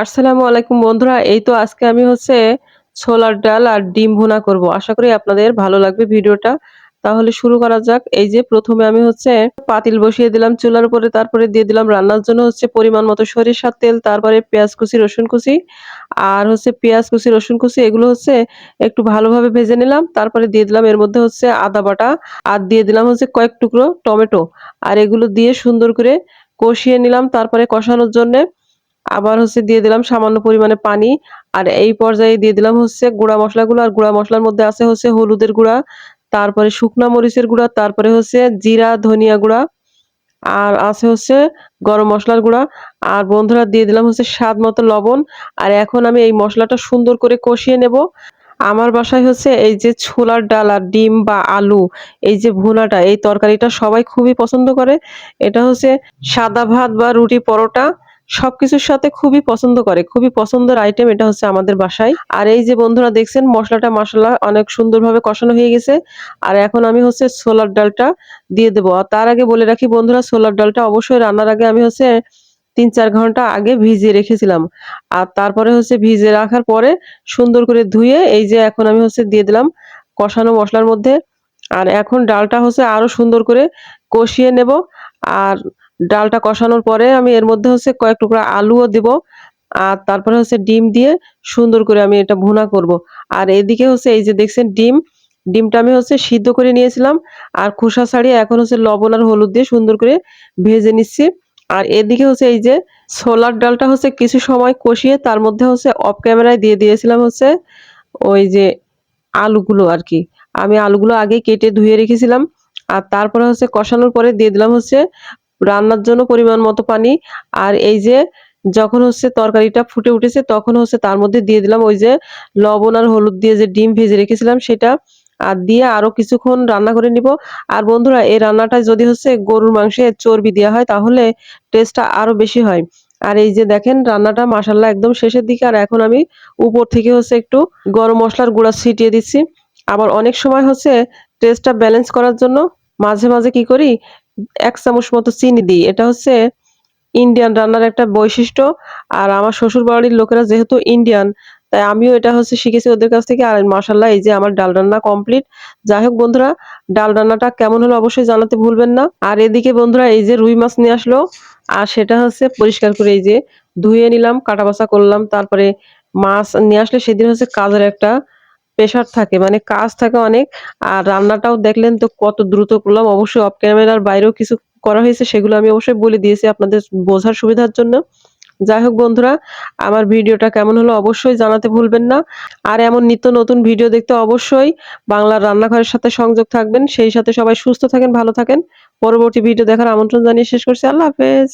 আসসালামু আলাইকুম বন্ধুরা। এই তো আজকে আমি ছোলার ডাল আর ডিম ভুনা করব। আশা করি আপনাদের ভালো লাগবে ভিডিওটা। তাহলে শুরু করা যাক। এই যে প্রথমে আমি পাতিল বসিয়ে দিলাম চুলার উপরে, তারপরে দিয়ে দিলাম রান্নার জন্য পরিমাণ মতো সরিষার তেল, তারপরে পেঁয়াজ কুচি, রসুন কুচি আর পেঁয়াজ কুচি, রসুন কুচি এগুলো একটু ভালোভাবে ভেজে নিলাম। তারপরে দিয়ে দিলাম এর মধ্যে আদা বাটা আর দিয়ে দিলাম কয়েক টুকরো টমেটো। আর এগুলো দিয়ে সুন্দর করে কষিয়ে নিলাম। তারপরে কষানোর জন্যে আবার দিয়ে দিলাম সামান্য পরিমাণে পানি। আর এই পর্যায়ে দিয়ে দিলাম গুঁড়া মসলাগুলো। আর গুঁড়া মসলার মধ্যে আছে হলুদের গুঁড়া, তারপরে শুকনা মরিচের গুঁড়া, তারপরে জিরা, ধনিয়া গুঁড়া আর আছে গরম মসলার গুঁড়া। আর বন্ধুরা দিয়ে দিলাম স্বাদ মতো লবণ। আর এখন আমি এই মসলাটা সুন্দর করে কষিয়ে নেব। আমার বাসায় এই যে ছোলার ডাল আর ডিম বা আলু, এই যে ভুনাটা, এই তরকারিটা সবাই খুবই পছন্দ করে। এটা সাদা ভাত বা রুটি, পরোটা সবকিছুর সাথে খুবই পছন্দ করে। খুবই পছন্দের আইটেম এটা আমাদের বাসায়। আর এই যে বন্ধুরা দেখছেন মসলাটা মাশাআল্লাহ অনেক সুন্দরভাবে কষানো হয়ে গেছে। আর এখন আমি ছোলার ডালটা দিয়ে দেবো। আর তার আগে বলে রাখি বন্ধুরা, ছোলার ডালটা অবশ্যই রান্নার আগে আমি ৩-৪ ঘন্টা আগে ভিজিয়ে রেখেছিলাম। আর তারপরে ভিজিয়ে রাখার পরে সুন্দর করে ধুয়ে এই যে এখন আমি দিয়ে দিলাম কষানো মসলার মধ্যে। আর এখন ডালটা আরো সুন্দর করে কষিয়ে নেব। আর ডালটা কষানোর পরে আমি এর মধ্যে কয়েক টুকরা আলুও দিব। আর তারপরে ডিম দিয়ে সুন্দর করে আমি এটা ভুনা করব। আর এদিকে এই যে দেখছেন ডিমটা আমি সিদ্ধ করে নিয়েছিলাম। আর খোসা ছাড়িয়ে এখন লবণ আর হলুদ দিয়ে সুন্দর করে ভেজে নিচ্ছি। আর এদিকে এই যে ছোলার ডালটা কিছু সময় কষিয়ে তার মধ্যে অফ ক্যামেরায় দিয়ে দিয়েছিলাম ওই যে আলুগুলো আর কি। আমি আলুগুলো আগে কেটে ধুয়ে রেখেছিলাম। আর তারপরে কষানোর পরে দিয়ে দিলাম রান্নার জন্য পরিমাণ মতো পানি। আর এই যে যখন তরকারিটা ফুটে উঠেছে তখন তার মধ্যে দিয়ে দিলাম ওই যে লবণ আর হলুদ দিয়ে যে ডিম ভেজে রেখেছিলাম সেটা। আর দিয়ে আরো কিছুক্ষণ রান্না করে নিব। আর বন্ধুরা এই রান্নাটা যদি গরুর মাংসের চর্বি দেওয়া হয় তাহলে টেস্টটা আরো বেশি হয়। আর এই যে দেখেন রান্নাটা মাশাআল্লাহ একদম শেষের দিকে। আর এখন আমি উপর থেকে একটু গরম মসলার গুঁড়া ছিটিয়ে দিচ্ছি। আবার অনেক সময় টেস্টটা ব্যালেন্স করার জন্য মাঝে মাঝে কি করি, ১ চামচ মতো চিনি দিই। এটা ইন্ডিয়ান রান্নার একটা বৈশিষ্ট্য। আর আমার শ্বশুর বাড়ির লোকেরা যেহেতু ইন্ডিয়ান, তাই আমিও এটা শিখেছি ওদের কাছ থেকে। আর মাশাআল্লাহ এই যে আমার ডাল রান্না কমপ্লিট। যাই হোক বন্ধুরা, ডাল রান্নাটা কেমন হলো অবশ্যই জানাতে ভুলবেন না। আর এদিকে বন্ধুরা এই যে রুই মাছ নিয়ে আসলো। আর সেটা পরিষ্কার করে এই যে ধুয়ে নিলাম, কাটা বাছা করলাম। তারপরে মাছ নিয়ে আসলে সেদিন কাজের একটা প্রেশার থাকে, মানে কাজ থাকে অনেক। আর রান্নাটাও দেখলেন তো কত দ্রুত করলাম। অবশ্যই অফ ক্যামেরার বাইরেও কিছু করা হয়েছে, সেগুলো আমি অবশ্যই বলে দিয়েছি আপনাদের বোঝার সুবিধার জন্য। যাই হোক বন্ধুরা, আমার ভিডিওটা কেমন হলো অবশ্যই জানাতে ভুলবেন না। আর এমন নিত্য নতুন ভিডিও দেখতে অবশ্যই বাংলার রান্নাঘরের সাথে সংযোগ থাকবেন। সেই সাথে সবাই সুস্থ থাকেন, ভালো থাকেন। পরবর্তী ভিডিও দেখার আমন্ত্রণ জানিয়ে শেষ করছি। আল্লাহ হাফেজ।